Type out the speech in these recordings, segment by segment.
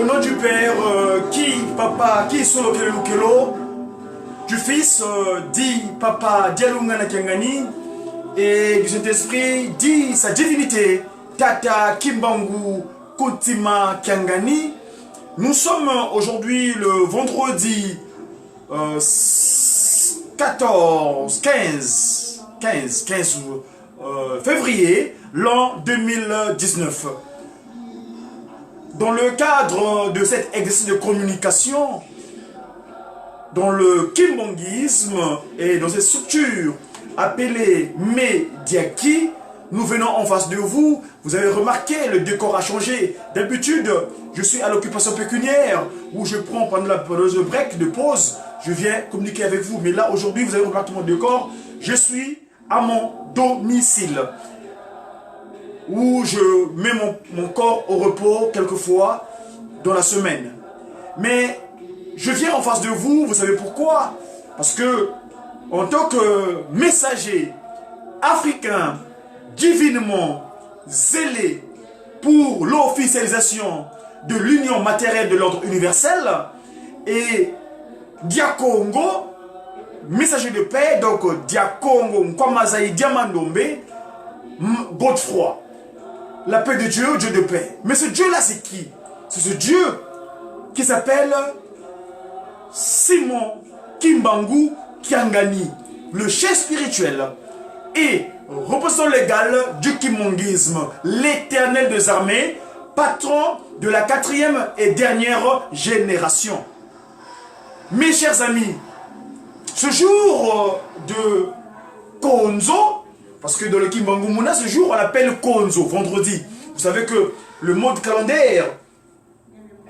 Au nom du Père, Papa, qui sont le Lukelo, du Fils, dit Papa, Dialungana Kengani, et du Saint-Esprit, dit sa divinité, Tata Kimbangu Kutima Kengani. Nous sommes aujourd'hui le vendredi 15 février, l'an 2019. Dans le cadre de cet exercice de communication, dans le kimbongisme et dans cette structure appelée Mediaki, nous venons en face de vous. Vous avez remarqué, le décor a changé. D'habitude, je suis à l'occupation pécuniaire où je prends pendant la pause de break, de pause, je viens communiquer avec vous. Mais là, aujourd'hui, vous avez remarqué mon décor. Je suis à mon domicile où je mets mon corps au repos quelquefois dans la semaine. Mais je viens en face de vous, vous savez pourquoi? Parce que en tant que messager africain divinement zélé pour l'officialisation de l'union matérielle de l'ordre universel et Diakongo, messager de paix, donc Diakongo, Nkwamazaï, Diamandombe, Godefroy. La paix de Dieu, Dieu de paix. Mais ce Dieu-là, c'est qui? C'est ce Dieu qui s'appelle Simon Kimbangu Kiangani, le chef spirituel et représentant légal du kimbongisme, l'éternel des armées, patron de la 4e et dernière génération. Mes chers amis, ce jour de Konzo, parce que dans le Kimbangu Muna, ce jour on l'appelle Konzo, vendredi. Vous savez que le mode calendaire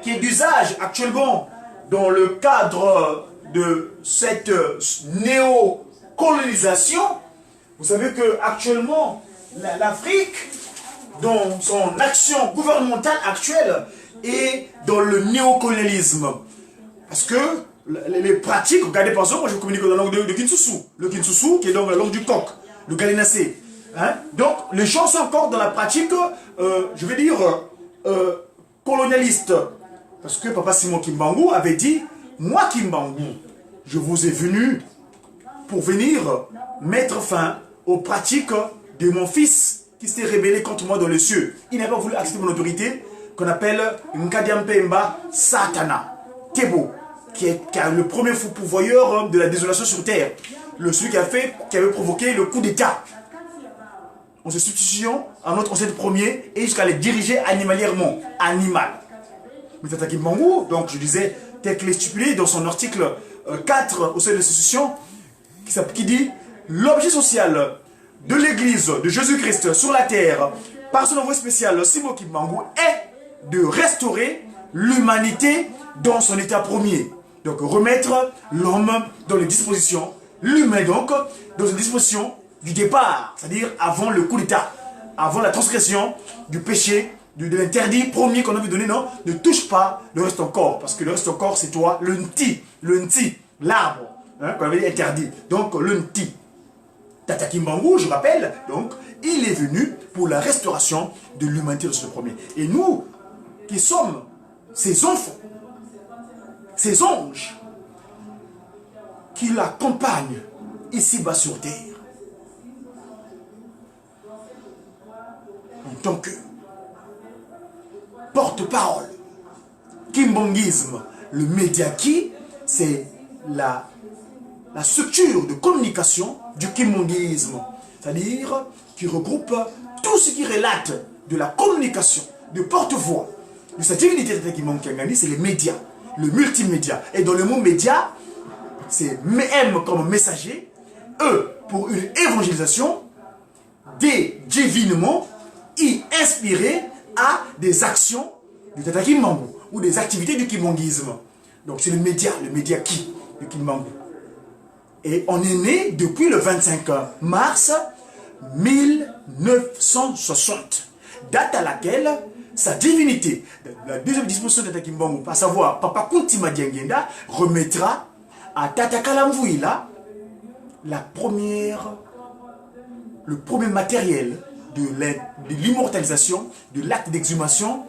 qui est d'usage actuellement dans le cadre de cette néocolonisation, vous savez que actuellement l'Afrique, dans son action gouvernementale actuelle, est dans le néocolonialisme. Parce que les pratiques, regardez par exemple, moi je communique dans la langue de Kinsusu, le Kinsusu qui est dans la langue du coq, le galinacé. Hein? Donc les gens sont encore dans la pratique, je vais dire, colonialiste. Parce que Papa Simon Kimbangu avait dit, moi Kimbangu, je vous ai venu pour venir mettre fin aux pratiques de mon fils qui s'est rébellé contre moi dans les cieux. Il n'a pas voulu accepter mon autorité, qu'on appelle Nkadiampemba Satana, Tebo, qui est le premier fou pourvoyeur de la désolation sur terre. Celui qui avait provoqué le coup d'état. En se substituant à notre ancêtre premier et jusqu'à les diriger animalièrement. Animal. Mais Tata Kimbangu, donc je disais, tel qu'il est stipulé dans son article 4 au sein de l'institution, qui dit l'objet social de l'église de Jésus-Christ sur la terre, par son envoyé spécial Simon Kimbangu, est de restaurer l'humanité dans son état premier. Donc remettre l'homme dans les dispositions, l'humain donc, dans une disposition du départ, c'est-à-dire avant le coup d'état, avant la transgression du péché, de l'interdit premier qu'on a vu donner, non, ne touche pas le reste encore, parce que le reste encore c'est toi, le nti, l'arbre, hein, qu'on avait dit interdit, donc le nti. Tata Kimbangu, je rappelle, donc, il est venu pour la restauration de l'humanité de ce premier. Et nous, qui sommes ces enfants, ces anges, qui l'accompagnent ici-bas sur terre, en tant que porte-parole, kimbongisme, le Mediaki, c'est la structure de communication du kimbongisme, c'est-à-dire qui regroupe tout ce qui relate de la communication, de porte-voix de cette divinité de Kimbangu Kiangani, c'est les médias, le multimédia. Et dans le mot média, c'est M comme messager, E pour une évangélisation, D divinement, I inspiré à des actions du Tata Kimbangu ou des activités du kimbongisme. Donc c'est le média qui, le Kimbangu. Et on est né depuis le 25 mars 1960, date à laquelle sa divinité, la deuxième disposition de Tata Kimbangu, à savoir Papa Kuntima Diangenda, remettra à Tata Kalamvuila le premier matériel de l'immortalisation, de l'acte d'exhumation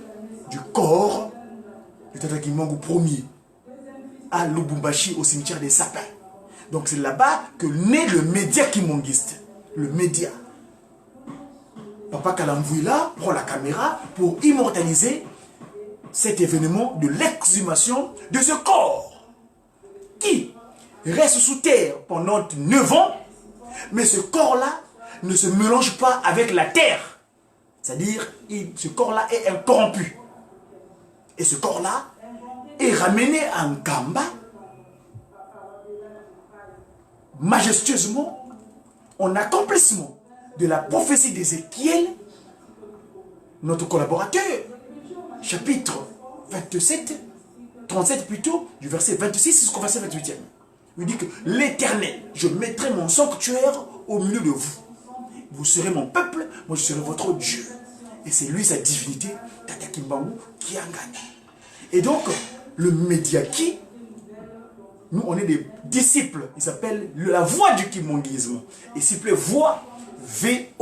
du corps du Tata Kimbangu premier à Lubumbashi, au cimetière des sapins. Donc c'est là-bas que naît le média kimbanguiste. Le média. Papa Kalamvouila prend la caméra pour immortaliser cet événement de l'exhumation de ce corps qui reste sous terre pendant 9 ans, mais ce corps-là ne se mélange pas avec la terre. C'est-à-dire, ce corps-là est incorrompu. Et ce corps-là est ramené en Nkamba, majestueusement, en accomplissement de la prophétie d'Ézéchiel, notre collaborateur, chapitre 27, 37 plutôt, du verset 26 jusqu'au verset 28e. Il dit que l'Éternel, je mettrai mon sanctuaire au milieu de vous. Vous serez mon peuple, moi je serai votre Dieu. Et c'est lui, sa divinité, Tata Kimbangu, qui a gagné. Et donc, le Médiaki, nous on est des disciples, il s'appelle la voix du kimbanguisme. Et s'il plaît, voix, V-O-I-X.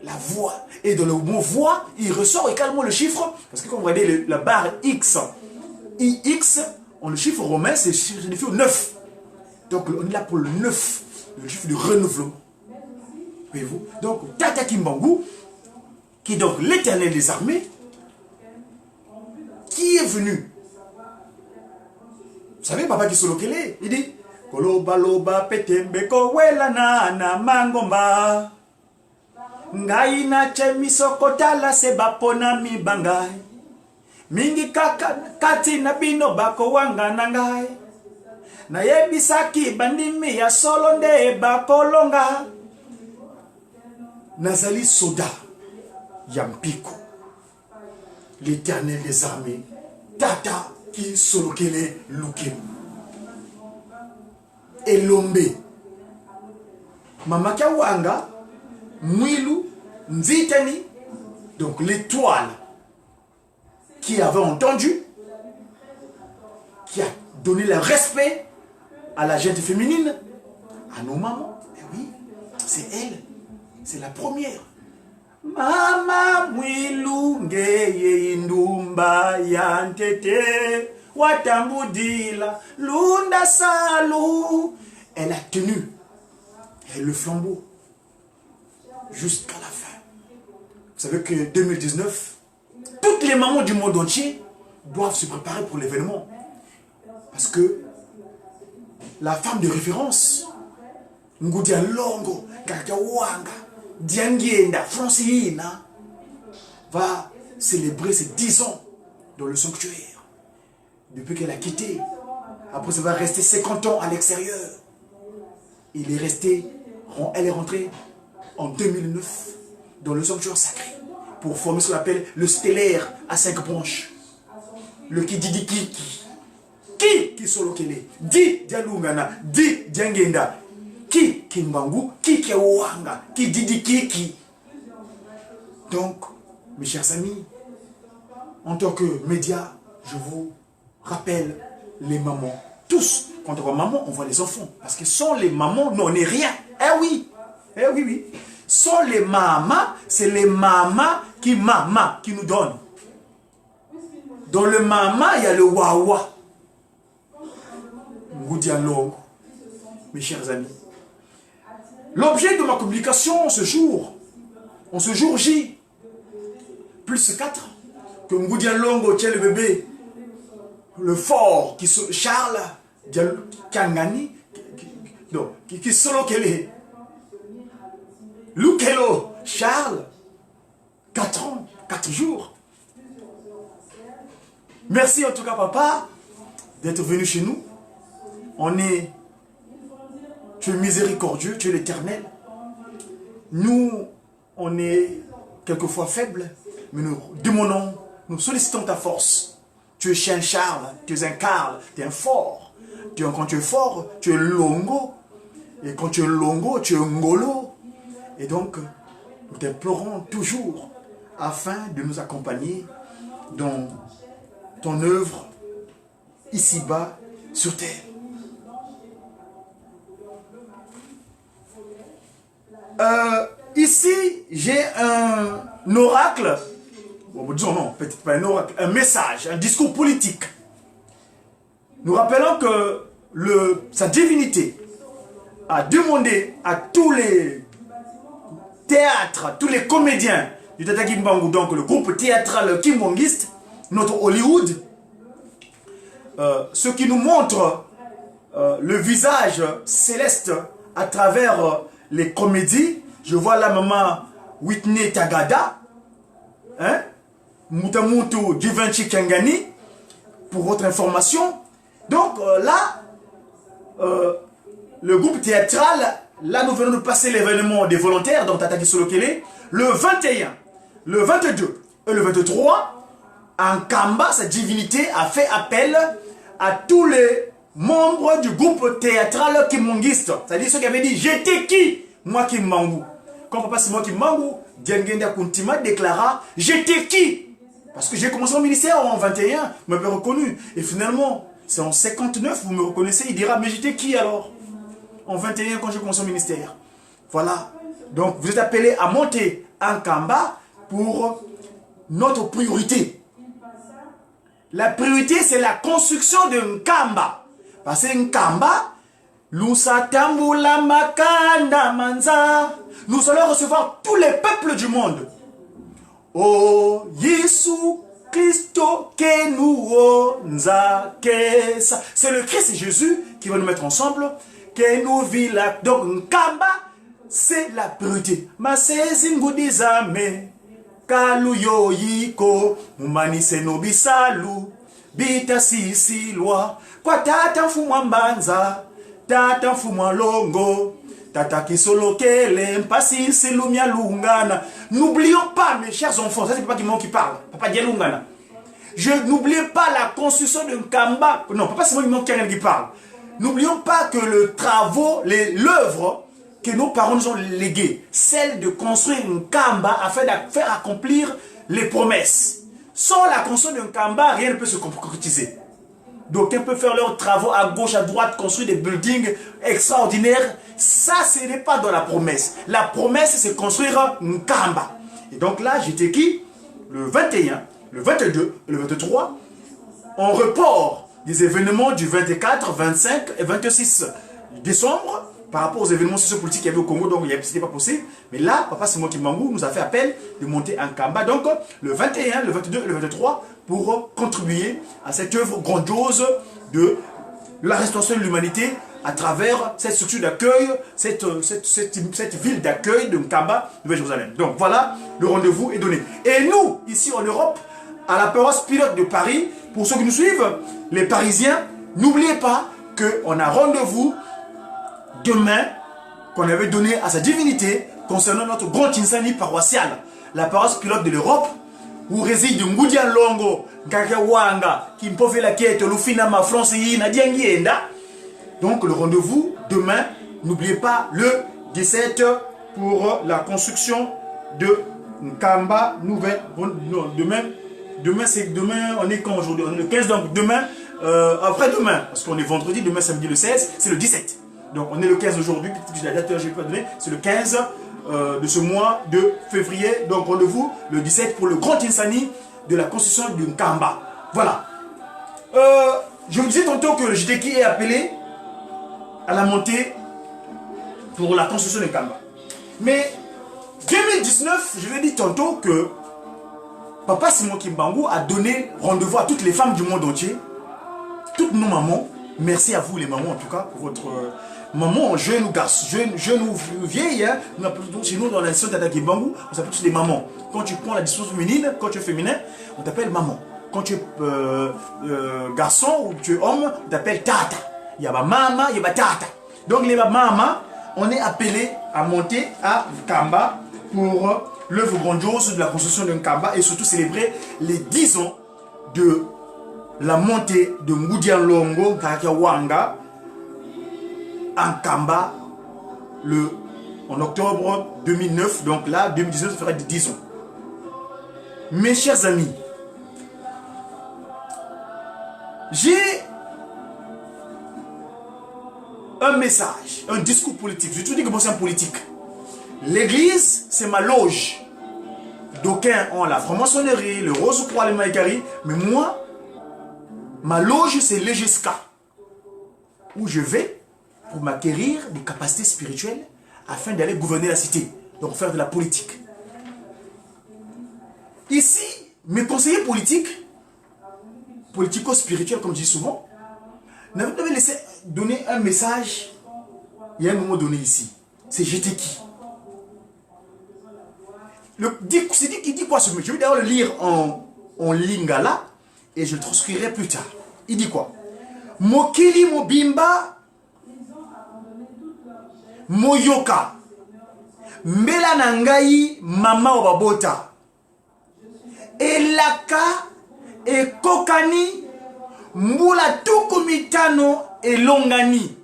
La voix. Et dans le mot voix, il ressort également le chiffre, parce que quand vous regardez la barre X, IX, le chiffre romain, c'est le chiffre 9. Donc on est là pour le 9, le chiffre du renouvellement. Voyez-vous? Donc Tata Kimbangu, qui est donc l'Éternel des armées, qui est venu. Vous savez, papa qui solokele, il dit Koloba loba petembe kowela na mangomba. Ngai na chemiso kotala seba pona mi bangai. Mingi kati na bino bako wanga na ngai. Na yebisaki bandimi ya solo nde bako longa. Nazali soda Yampiko, l'Éternel des armées, Tata qui solokele luke. Elombe. Mamaka wanga. Mwilu, Nzitani, donc l'étoile qui avait entendu, qui a donné le respect à la gente féminine, à nos mamans. Et oui, c'est elle, c'est la première. Mama Mwilu ngeye indumba yantete watambudila lunda salu. Elle a tenu le flambeau jusqu'à la fin. Vous savez que 2019, toutes les mamans du monde entier doivent se préparer pour l'événement. Parce que la femme de référence, Ngudia Longo, Kakawanga, Diangienda, Francina, va célébrer ses 10 ans dans le sanctuaire. Depuis qu'elle a quitté. Après, ça va rester 50 ans à l'extérieur. Elle est rentrée en 2009 dans le sanctuaire sacré pour former ce qu'on appelle le stellaire à 5 branches. Le Kididiki. Qui solokele, di Dialungana, di Diangenda, qui Kimbangu, qui Kewanga, qui Didiki. Donc, mes chers amis, en tant que média, je vous rappelle les mamans. Tous, quand on voit maman, on voit les enfants. Parce que sans les mamans, nous, on n'est rien. Eh oui, oui. Sans les mamas, c'est les mamas qui nous donnent. Dans le mama, il y a le wawa. Ngoudialongo. Mes chers amis. L'objet de ma publication ce jour, en ce jour J, plus 4, que Ngoudialongo tient le bébé, le fort, Charles Kangani, qui solo kele. Lukelo, Charles, 4 ans, 4 jours. Merci en tout cas, papa, d'être venu chez nous. Tu es miséricordieux, tu es l'Éternel. Nous, on est quelquefois faibles, mais nous demandons, nous sollicitons ta force. Tu es chien Charles, tu es un Karl, tu es un fort. Quand tu es fort, tu es Longo. Et quand tu es Longo, tu es Ngolo. Et donc, nous t'implorons toujours afin de nous accompagner dans ton œuvre ici-bas sur terre. Ici, j'ai un oracle, disons non, peut-être pas un oracle, un message, un discours politique. Nous rappelons que sa divinité a demandé à tous les théâtres, tous les comédiens du Tata Kimbangu, donc le groupe théâtral kimbangiste, notre Hollywood, ce qui nous montre le visage céleste à travers les comédies. Je vois la maman Whitney Tagada, hein, Mutamutu Givenchy Kangani, pour votre information. Donc là, le groupe théâtral, là nous venons de passer l'événement des volontaires, donc Tata Kisolokele, le 21, le 22 et le 23, en Kamba, sa divinité a fait appel à tous les membres du groupe théâtral kimbangiste. C'est-à-dire ceux qui avaient dit « J'étais qui ?» Moi Kimbangu. Quand Papa Simon Kimbangu, Diangenda Kuntima déclara « J'étais qui ?» Parce que j'ai commencé au ministère en 21, vous m'avez reconnu. Et finalement, c'est en 59, vous me reconnaissez, il dira « Mais j'étais qui alors ?» En 21, quand j'ai commencé au ministère. Voilà. Donc, vous êtes appelés à monter en Kamba pour notre priorité. La priorité, c'est la construction d'un Kamba. Parce que Nkamba, nous allons recevoir tous les peuples du monde. Oh, Jésus Christo que nous nzakesa. C'est le Christ Jésus qui va nous mettre ensemble. Que nous vivons. Donc, Nkamba, c'est la priorité. Ma sezi ngudizame. Kalu yo yiko. Mumanise no bisalu. Bita sisi loi. Kwa tata mfumwa mbanza. Tata mfumwa longo. Tata Kisolokele. Mpasi silumia lungana. N'oublions pas, mes chers enfants, ça c'est Papa Kimon qui parle. Papa Dialungana. N'oubliez pas la construction d'un Kamba. Non, Papa Simon qui parle. N'oublions pas que le travaux, l'œuvre que nos parents nous ont léguée, celle de construire une Kamba afin de faire accomplir les promesses. Sans la construction d'un Kamba, rien ne peut se concrétiser. Donc, ils peuvent faire leurs travaux à gauche, à droite, construire des buildings extraordinaires. Ça, ce n'est pas dans la promesse. La promesse, c'est construire une Kamba. Et donc là, j'étais qui? Le 21, le 22 et le 23, en report des événements du 24, 25 et 26 décembre, par rapport aux événements sociopolitiques qu'il y avait au Congo, donc ce n'était pas possible. Mais là, Papa Simon Kimbangu nous a fait appel de monter en Kamba, donc le 21, le 22 et le 23, pour contribuer à cette œuvre grandiose de la restauration de l'humanité à travers cette structure d'accueil, cette ville d'accueil de Nkamba, Nouvelle-Jérusalem. Donc voilà, le rendez-vous est donné. Et nous, ici en Europe, à la paroisse pilote de Paris, pour ceux qui nous suivent, les Parisiens, n'oubliez pas qu'on a rendez-vous demain, qu'on avait donné à sa divinité, concernant notre grand Insani paroissial, la paroisse pilote de l'Europe, où réside Ngudia Longo, Kakawanga, qui me fait la quête, Lufina, ma France, Nadiangienda. Donc le rendez-vous demain, n'oubliez pas le 17 pour la construction de Nkamba Nouvelle. Non, demain c'est demain, on est quand aujourd'hui? On est le 15, donc demain, après-demain, parce qu'on est vendredi, demain samedi le 16, c'est le 17. Donc on est le 15 aujourd'hui, peut-être que la date je ne vais pas donner, c'est le 15 de ce mois de février. Donc rendez-vous le 17 pour le grand Insani de la construction du Nkamba. Voilà. Je vous disais tantôt que le JTK est appelé à la montée pour la construction du Nkamba. Mais 2019, je l'ai dit tantôt que Papa Simon Kimbangu a donné rendez-vous à toutes les femmes du monde entier, toutes nos mamans. Merci à vous les mamans en tout cas pour votre maman, jeune ou garçon, jeune ou vieille. Hein, chez nous dans la nation Tata Kimbangu, on s'appelle tous les mamans. Quand tu prends la disposition féminine, quand tu es féminin, on t'appelle maman. Quand tu es garçon ou tu es homme, on t'appelle tata. Il y a ma maman, il y a ma tata. Donc les mamans, on est appelé à monter à Kamba pour l'œuvre grandiose de la construction d'un Kamba et surtout célébrer les 10 ans de la montée de Ngudia Longo Kakawanga en Kamba en octobre 2009. Donc là, 2019, ça fera 10 ans. Mes chers amis, j'ai un message, un discours politique. Je te dis que moi c'est un politique. L'église, c'est ma loge. D'aucuns ont la franc-maçonnerie, le Rose-Croix, le Maïkari. Mais moi, ma loge, c'est l'EGESCA. Où je vais pour m'acquérir des capacités spirituelles afin d'aller gouverner la cité. Donc faire de la politique. Ici, mes conseillers politiques, politico-spirituels comme je dis souvent, n'avaient laissé donner un message. Il y a un moment donné ici. C'est j'étais qui? Il dit quoi ce mot? Je vais d'ailleurs le lire en lingala et je le transcrirai plus tard. Il dit quoi? Mokili mobimba moyoka mbela nangai mama obabota elaka ekokani mbula tukumitano elongani.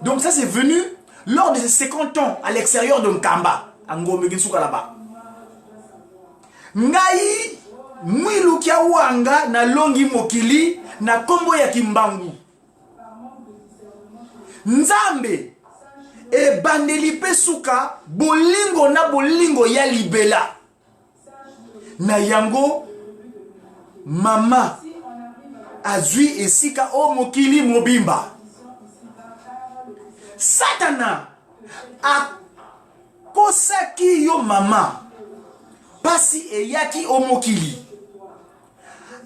Donc ça c'est venu lors de ces 50 ans à l'extérieur de Nkamba, à Ngombe Ginsuka là-bas. Ngai mwilu kia wanga na longi mokili na kombo ya Kimbangu. Nzambe e bandeli pesuka bolingo na bolingo ya libela. Na yango mama azui esika o mokili mobimba. Satana akosaki yo mama pasi eyaki o mokili.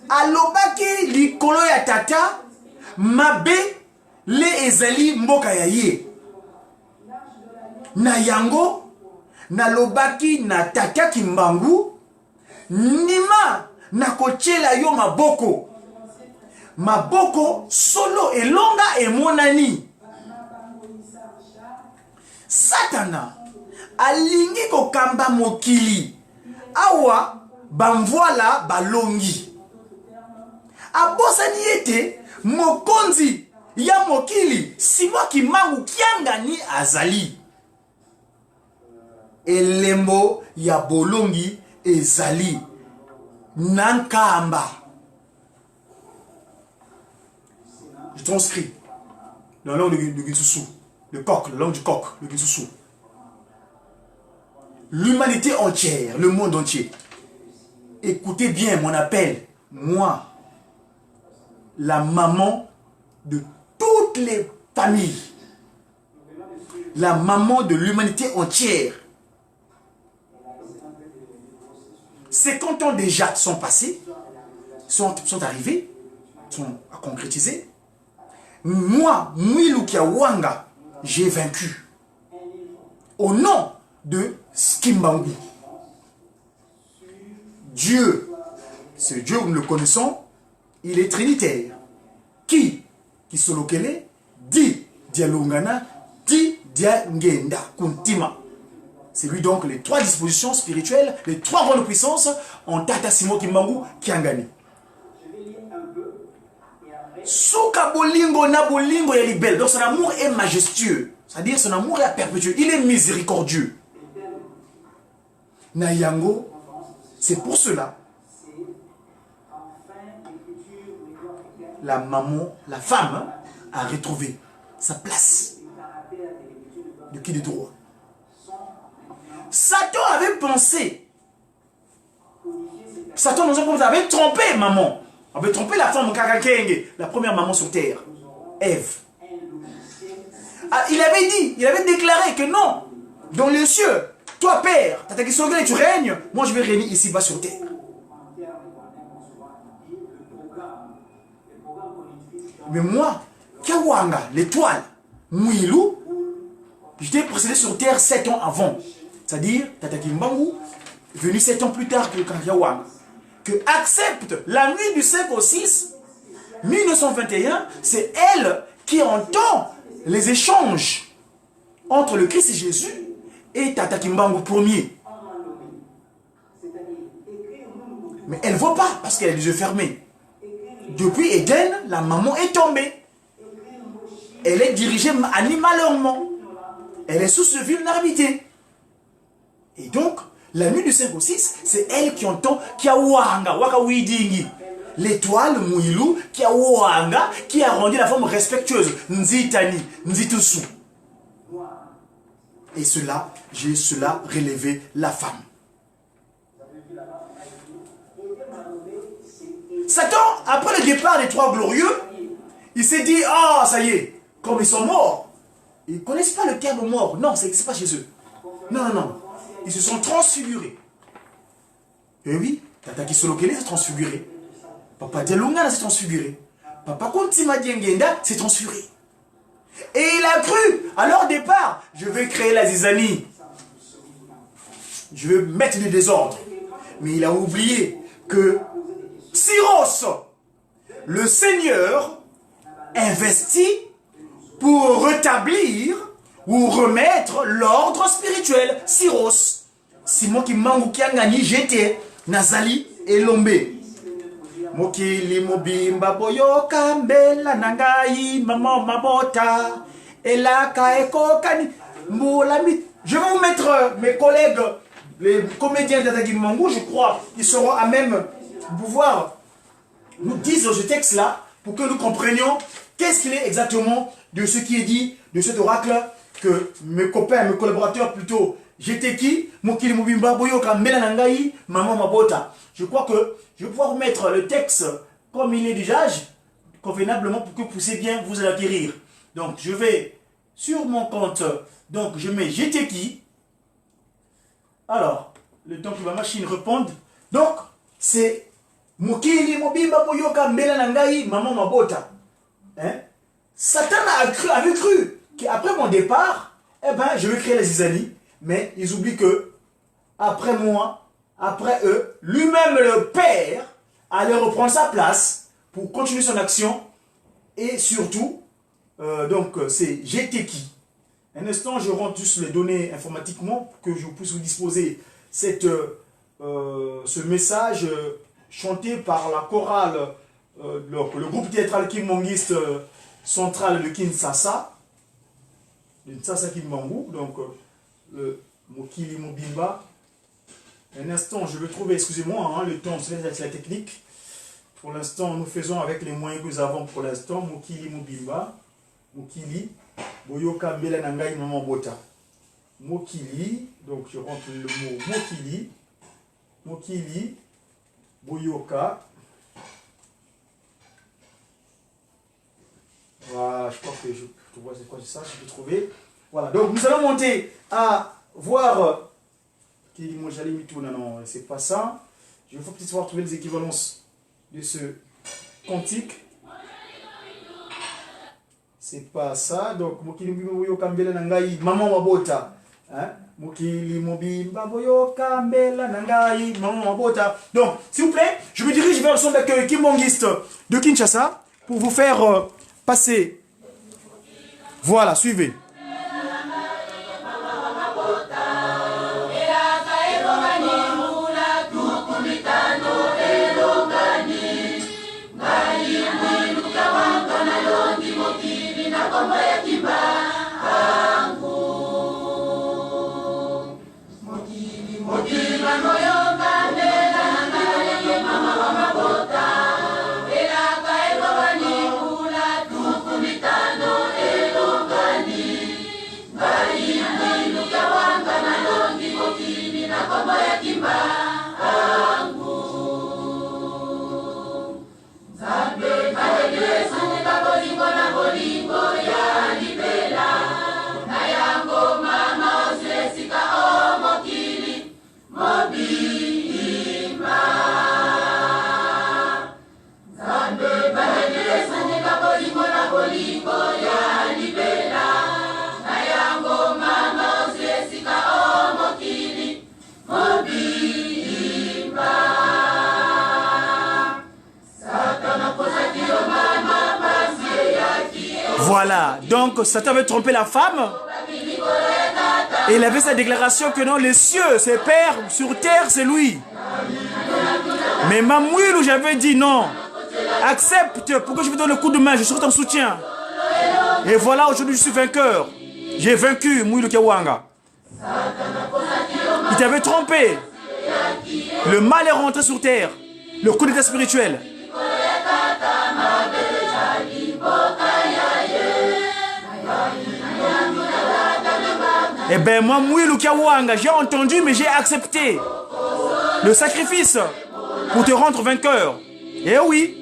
Alobaki likolo ya tata mabe le ezali mboka ya ye. Na yango nalobaki na tata Kimbangu nima na kochela yo maboko. Maboko solo elonga emonani. Satana alingi kokamba mokili awa bamvoila balongi. Abosani ete mokonzi ya mokili Simon Kimbangu kiangani azali. Elembo ya bolongi ezali nankamba. Je transcris dans la langue de Ginsusu, le coq, la langue du coq, le Ginsusu. L'humanité entière, le monde entier. Écoutez bien mon appel, moi, la maman de toutes les familles, la maman de l'humanité entière. 50 ans déjà sont passés, sont arrivés, sont à concrétiser. Moi, Mwilu Kiawanga, j'ai vaincu. Au nom de Kimbangu. Dieu, ce Dieu, nous le connaissons, il est trinitaire. Qui solokele, di dialungana, di diangenda, kuntima. C'est lui donc les 3 dispositions spirituelles, les 3 grandes puissances en Tata Simon Kimbangu Kiangani. Souka bolingo na bolingo ya libelle. Donc son amour est majestueux. C'est-à-dire son amour est perpétuel. Il est miséricordieux. Nayango, c'est pour cela. La maman, la femme, a retrouvé sa place de qui de droit. Satan avait pensé. Satan nous avait trompé maman. Avait trompé la femme Kakakenge, la première maman sur terre, Ève. Ah, il avait déclaré que non, dans les cieux, toi père, tu règnes, moi je vais régner ici-bas sur terre. Mais moi, Kiawanga, l'étoile, Mwilu, j'étais précédé sur terre 7 ans avant. C'est-à-dire, Tata Kimbangu, venu 7 ans plus tard que Kiawanga, que accepte la nuit du 5 au 6, 1921, c'est elle qui entend les échanges entre le Christ et Jésus et Tata Kimbangu premier. Mais elle ne voit pas parce qu'elle a les yeux fermés. Depuis Éden, la maman est tombée. Elle est dirigée animalement. Elle est sous ce vulnérabilité. Et donc, la nuit du 5 au 6, c'est elle qui entend Kiawanga, Waka Widingi. L'étoile Mwilu, Kiawanga, qui a rendu la forme respectueuse. Nzitani, Nzitusu. et cela, j'ai cela relevé la femme. Satan, après le départ des trois glorieux, il s'est dit, ah, ça y est, comme ils sont morts, ils ne connaissent pas le terme mort. Non, ça n'existe pas chez eux. Non, non, non. Ils se sont transfigurés. Et oui, Tata Kisolokele s'est transfiguré. Papa Dialungana s'est transfiguré. Papa Kontima Diengenda s'est transfiguré. Et il a cru, à leur départ, je vais créer la zizanie. Je vais mettre du désordre. Mais il a oublié que Syros, le Seigneur, investit pour rétablir ou remettre l'ordre spirituel. Syros. C'est moi qui mangue qui a gagné, j'étais Nazali et Lombe. Mokili mobimba boyoka mbela nangai maman mabota elaka eko kani mbolami. Je vais vous mettre mes collègues, les comédiens d'Ataki Mangou, je crois, ils seront à même de pouvoir nous dire ce texte-là pour que nous comprenions qu'est-ce qu'il est exactement de ce qui est dit, de cet oracle que mes copains, mes collaborateurs plutôt, j'étais qui Mokili mobimba boyoka mbela nangai maman mabota. Je crois que je vais pouvoir vous mettre le texte comme il est d'usage, convenablement pour que vous puissiez bien vous acquérir. Donc, je vais sur mon compte, donc je mets j'étais qui. Alors, le temps que ma machine réponde. Donc, c'est Mokili Mobimba Boyoka Mbela Nangai Maman Mabota. Hein? Satan avait cru qu'après mon départ, eh ben, je vais créer les zizanies, mais ils oublient que, après moi, après eux, lui-même le Père allait reprendre sa place pour continuer son action. Et surtout, donc c'est j'étais qui. Un instant, je rentre juste les données informatiquement pour que je puisse vous disposer cette, ce message chanté par la chorale, le groupe théâtral kimongiste central de Kinshasa. De Kinshasa Kimbangu, donc le Mokili Mobimba. Un instant, je vais trouver, excusez-moi, hein, le temps, c'est la technique. Pour l'instant, nous faisons avec les moyens que nous avons pour l'instant. Mokili Mobimba, Mokili, Boyoka Mbela Nangai Maman Bota. Mokili, donc je rentre le mot Mokili, Mokili, Boyoka. Voilà, je crois que je vois c'est quoi ça, je peux trouver. Voilà, donc nous allons monter à voir. Moi j'allais m'y tourner, non, c'est pas ça. Je vais peut-être pouvoir trouver les équivalences de ce cantique. C'est pas ça. Donc, Mokili Mobimba Kambela Nangai, Maman Mabota. Mokili Mobimba Kambela Nangai, Maman Mabota. Donc, s'il vous plaît, je me dirige vers le son d'accueil kimbangiste de Kinshasa pour vous faire passer. Voilà, suivez. Voilà, donc Satan avait trompé la femme et il avait sa déclaration que non, les cieux, c'est Père, sur terre, c'est lui. Mais Mamouilou, j'avais dit non, accepte, pourquoi je vous donne le coup de main, je serai ton soutien. Et voilà, aujourd'hui je suis vainqueur. J'ai vaincu Mouilou Kawanga. Il t'avait trompé. Le mal est rentré sur terre. Le coup d'état spirituel. Eh bien, moi, Mouilou Kiawanga, j'ai entendu, mais j'ai accepté le sacrifice pour te rendre vainqueur. Eh oui,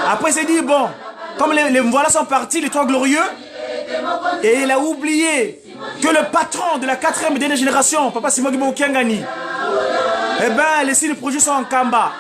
Après, il s'est dit, bon, comme les voilà sont partis, les trois glorieux, et il a oublié que le patron de la 4e dernière génération, Papa Simon Gimbo Kiangani, eh bien, les 6 projets sont en Kamba.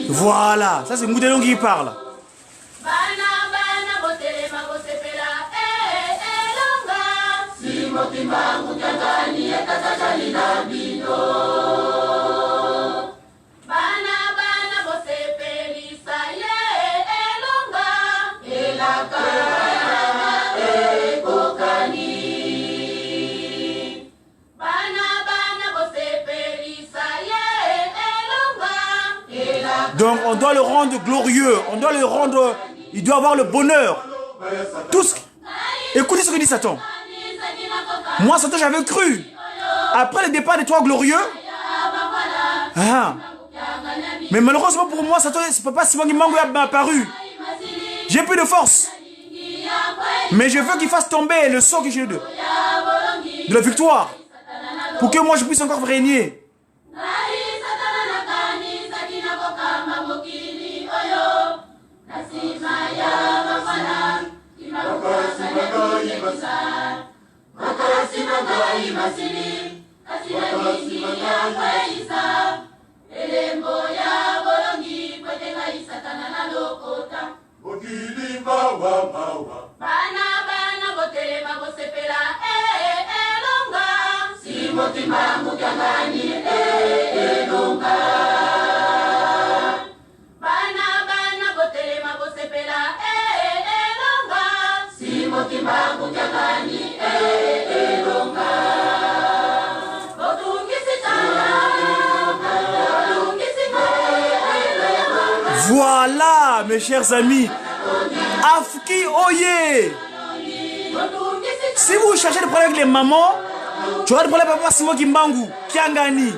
Voilà, ça c'est Ngoudelong qui parle. Donc on doit le rendre glorieux, on doit le rendre, il doit avoir le bonheur. Tout ce... Écoutez ce que dit Satan. Moi Satan j'avais cru. Après le départ des trois glorieux, mais malheureusement pour moi Satan, c'est Papa Simon Gimbangu m'a apparu. J'ai plus de force. Mais je veux qu'il fasse tomber le sceau que j'ai de la victoire. Pour que moi je puisse encore régner. Voilà, mes chers amis, Afki Oye. Si vous cherchez des problèmes avec les mamans, tu auras des problèmes avec Papa Simon Gimbangu, Kiangani.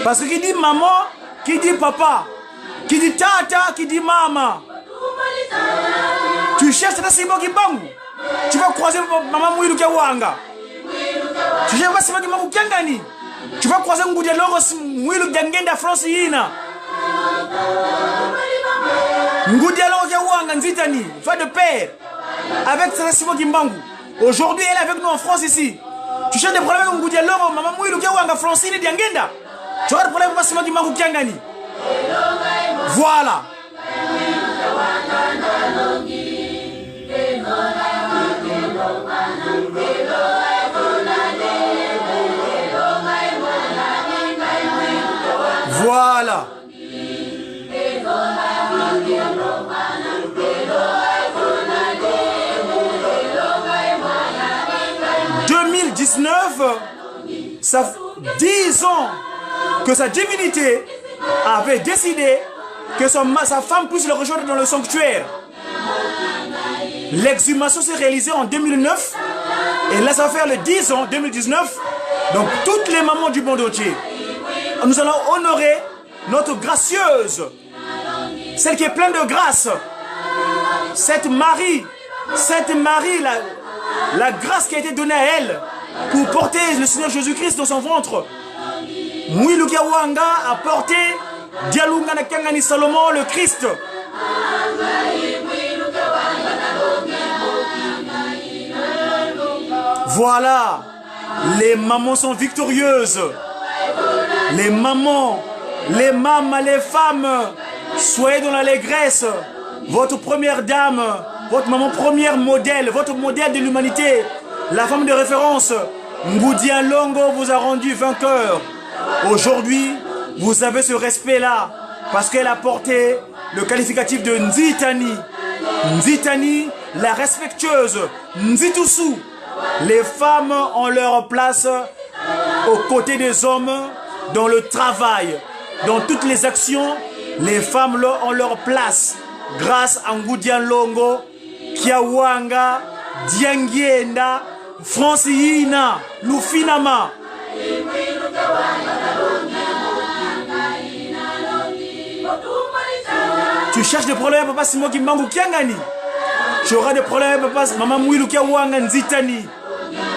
Parce que qui dit maman, qui dit papa, qui dit tata, qui dit maman. Tu cherches Papa Simon Gimbangu, tu vas croiser maman Mouilou Kiawanga. Tu cherches Papa Simon Gimbangu Kiangani, tu vas croiser Ngoudia Loro Mouilou Gangenda France Yina. Ngoudia Loro Kiawanga Nzitani, va de père, avec Papa Simon Gimbangu. Aujourd'hui, elle est avec nous en France ici. Tu cherches des problèmes avec Ngoudia Loro, maman Mouilou Kiawanga France Yina Diangenda. Tu auras des problèmes avec Papa Simon Gimbangu Kiangani. Voilà. Voilà. 2019, ça fait 10 ans que sa divinité avait décidé que sa femme puisse le rejoindre dans le sanctuaire. L'exhumation s'est réalisée en 2009 et là ça va faire le 10 ans, 2019. Donc toutes les mamans du monde entier, nous allons honorer notre gracieuse, celle qui est pleine de grâce, cette Marie, la grâce qui a été donnée à elle pour porter le Seigneur Jésus-Christ dans son ventre. Mouilou Kiawanga a porté Dialunga Nakangani Salomon, le Christ. Voilà, les mamans sont victorieuses. Les mamans, les mamas, les femmes, soyez dans l'allégresse. Votre première dame, votre maman première modèle, votre modèle de l'humanité, la femme de référence, Ngoudia Longo vous a rendu vainqueur. Aujourd'hui, vous avez ce respect-là parce qu'elle a porté le qualificatif de Nzitani. Nzitani, la respectueuse, Nzitusu. Les femmes ont leur place aux côtés des hommes dans le travail, dans toutes les actions. Les femmes ont leur place grâce à Ngudian Longo, Kiawanga, Diangienda, Francina, Lufinama. Tu cherches des problèmes, papa Simon Kimbangu Kiangani. Tu auras des problèmes, papa Maman Mouilou Kiawanga Nzitani,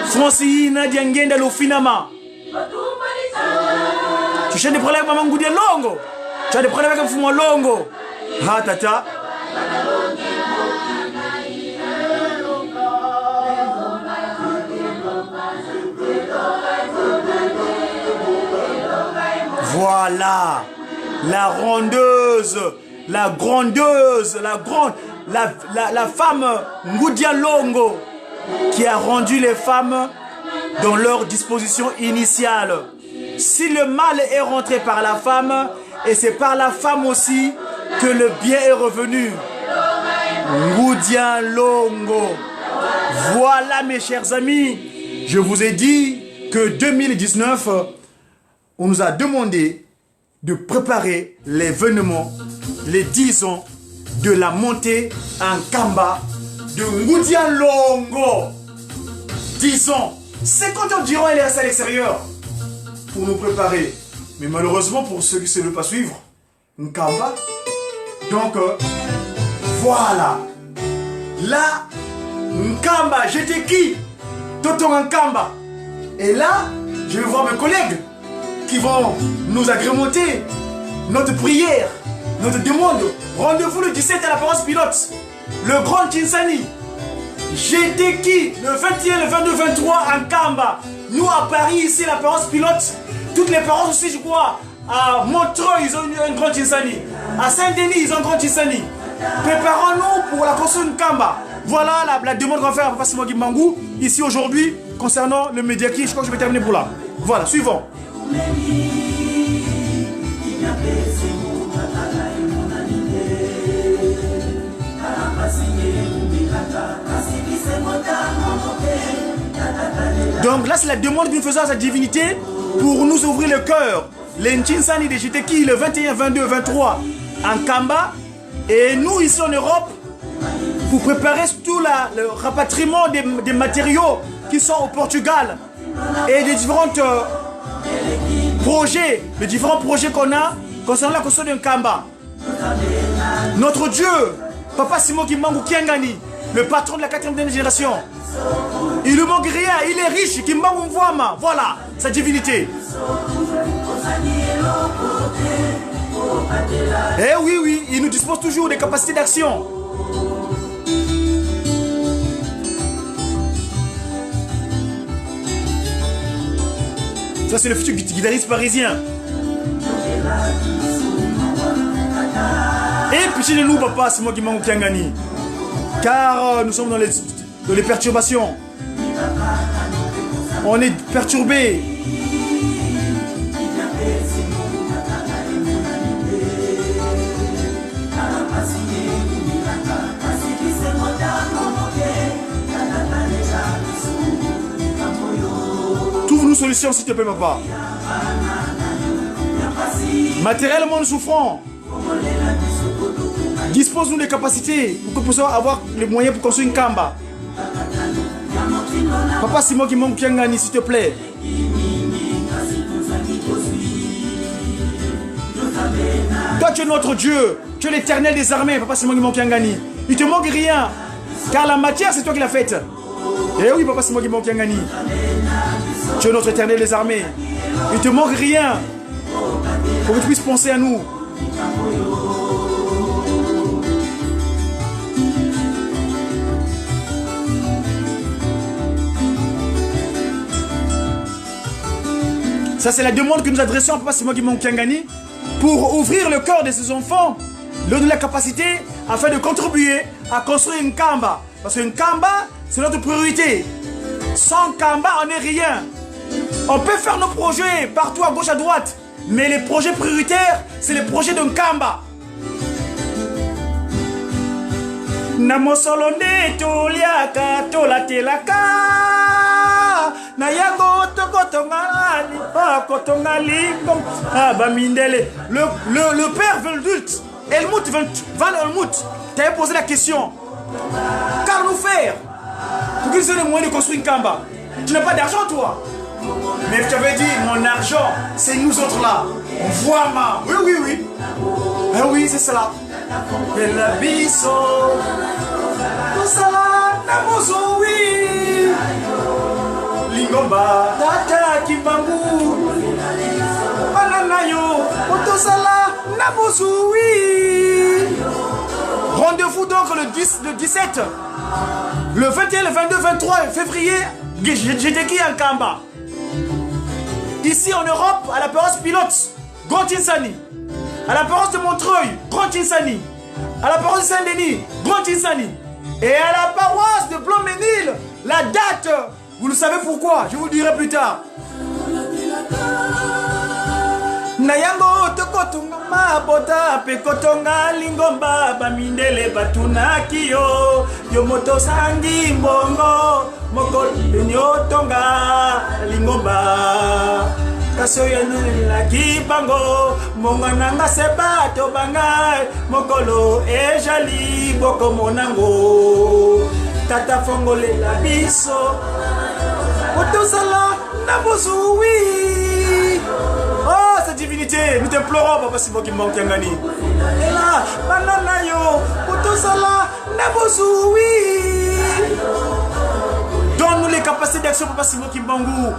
Francina, Diangienda, Lufinama. Tu cherches des problèmes avec Maman Ngudian Longo. Tu as des problèmes avec Mfumo Longo. Ha tata. Voilà, la rondeuse, la grondeuse, la femme Ngudian Longo qui a rendu les femmes dans leur disposition initiale. Si le mal est rentré par la femme, et c'est par la femme aussi que le bien est revenu. Ngudian Longo. Voilà mes chers amis, je vous ai dit que 2019, on nous a demandé de préparer l'événement, les 10 ans de la montée en Kamba de Ngudian Longo. 10 ans. 50 ans durant, elle est restée à l'extérieur pour nous préparer. Mais malheureusement, pour ceux qui ne veulent pas suivre, Nkamba. Donc, voilà. Là, Nkamba, j'étais qui? Toto Nkamba. Et là, je vais voir mes collègues qui vont nous agrémenter notre prière, notre demande. Rendez-vous le 17 à la paroisse pilote. Le grand Kinsani. J'étais qui? Le 21, le 22, 23 en Kamba. Nous à Paris, ici, la paroisse pilote. Toutes les paroisses aussi, je crois. À Montreux, ils ont un grand Kinsani. À Saint-Denis, ils ont un grand Kinsani. Préparons-nous pour la construction de Kamba. Voilà la demande qu'on va faire à Papa Simon Kimbangu ici aujourd'hui concernant le Mediaki. Je crois que je vais terminer pour là. Voilà, suivant. Donc là, c'est la demande que nous faisons à sa divinité pour nous ouvrir le cœur. Les Nchinsani de Jiteki, le 21, 22, 23 en Kamba. Et nous, ici en Europe, pour préparer tout le rapatriement des matériaux qui sont au Portugal et des différents projets, les différents projets qu'on a concernant la construction d'un Kamba. Notre Dieu, Papa Simon Kimbangu Kiangani, le patron de la 4e génération, il ne manque rien, il est riche, Kimbangu Mvwama, voilà sa divinité. Eh oui, oui, il nous dispose toujours des capacités d'action. Ça, c'est le futur guitariste parisien. Et pitié de nous, papa, c'est moi qui manque Kiangani. Car nous sommes dans les perturbations. On est perturbé. Trouve-nous solution, s'il te plaît, papa. Matériellement, nous souffrons. Dispose-nous des capacités pour que nous puissions avoir les moyens pour construire une Kamba. Papa Simon qui manque Kiangani, s'il te plaît. Toi, tu es notre Dieu. Tu es l'éternel des armées, Papa Simon qui manque Kiangani. Il ne te manque rien. Car la matière, c'est toi qui l'as faite. Eh oui, Papa Simon qui manque Kiangani. Tu es notre éternel des armées. Il ne te manque rien pour que tu puisses penser à nous. Ça, c'est la demande que nous adressons à Papa Simon Kimbangu Kiangani pour ouvrir le cœur de ses enfants, leur donner la capacité afin de contribuer à construire une Kamba. Parce qu'une Kamba, c'est notre priorité. Sans Kamba, on n'est rien. On peut faire nos projets partout à gauche, à droite. Mais les projets prioritaires, c'est les projets d'un Kamba. Na mosolo nde toliaka tolatelaka na yango tokotonga lipa lingom bamindele. Le père Veldult, Helmut Van Helmut, t'avais posé la question. Qu'allons-nous faire pour qu'ils aient les moyens de construire une Kamba? Tu n'as pas d'argent, toi? Mais tu avais dit, mon argent, c'est nous autres là. Voilà. Oui. Ah oui, c'est cela. Bella biso. Tosala namozo, oui. Lingomba, tata kimbangu. Bananayo, otosala namozo, oui. Rendez-vous donc le 17, le 21, le 22, 23 février, j'étais qui en Kamba. Ici en Europe, à la paroisse Pilote, Grand Insani. À la paroisse de Montreuil, Grand Insani. À la paroisse de Saint-Denis, Grand Insani. Et à la paroisse de Blanc-Ménil, la date, vous le savez pourquoi, je vous le dirai plus tard. Nayango tokotunga mabota pekotonga lingomba bamindele batunaki yo moto sangi mbongo mokol nyotonga lingomba kaso yanela kibango monga nanga sebato bangai mokolo ejali boko monango tata fongole la biso otosala na bozui. Oh, cette divinité, nous t'implorons, Papa Simon Kimbangu Kiangani. Et là, banana yo, otosala na bozui. Donne-nous les capacités d'action, Papa Simon Kimbangu,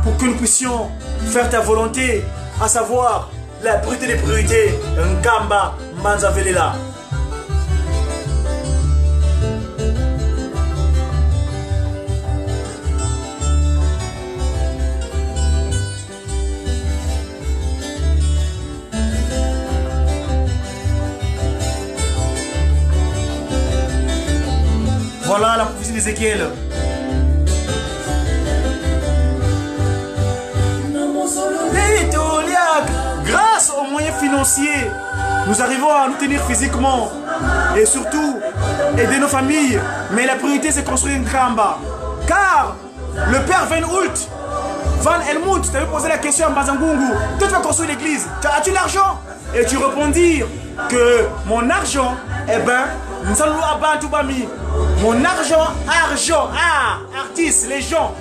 pour que nous puissions faire ta volonté, à savoir la priorité des priorités, Nkamba Manzavelela. Voilà la prophétie d'Ézéchiel. Grâce aux moyens financiers, nous arrivons à nous tenir physiquement et surtout aider nos familles. Mais la priorité, c'est construire une Kamba. Car le père Van Helmut t'avait posé la question à Mbazangungu. Toi, tu vas construire l'église. As-tu l'argent? Et tu répondis que mon argent, eh ben, mon argent, artistes, les gens,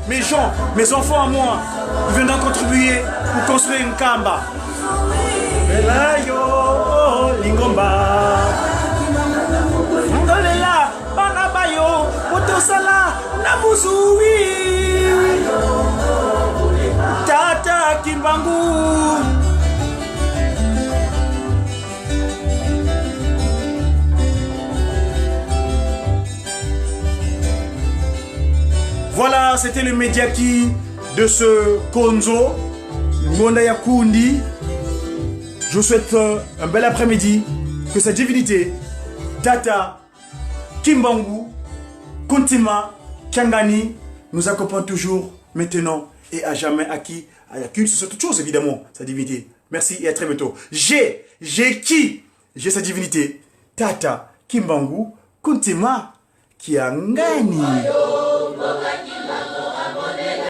mes enfants à moi, ils viendront contribuer pour construire une Kamba. Belayo, Lingomba, Ndolela, Banabayo, Otosala, Nabuzui, Tata Kimbangu. Voilà, c'était le Mediaki de ce Konzo, Ngonda Yakundi. Je vous souhaite un bel après-midi. Que cette divinité, Tata Kimbangu, Kuntima, Kiangani, nous accompagne toujours, maintenant et à jamais. À qui? À qu'une seule chose, évidemment, sa divinité. Merci et à très bientôt. J'ai sa divinité, Tata Kimbangu, Kuntima, Kiangani.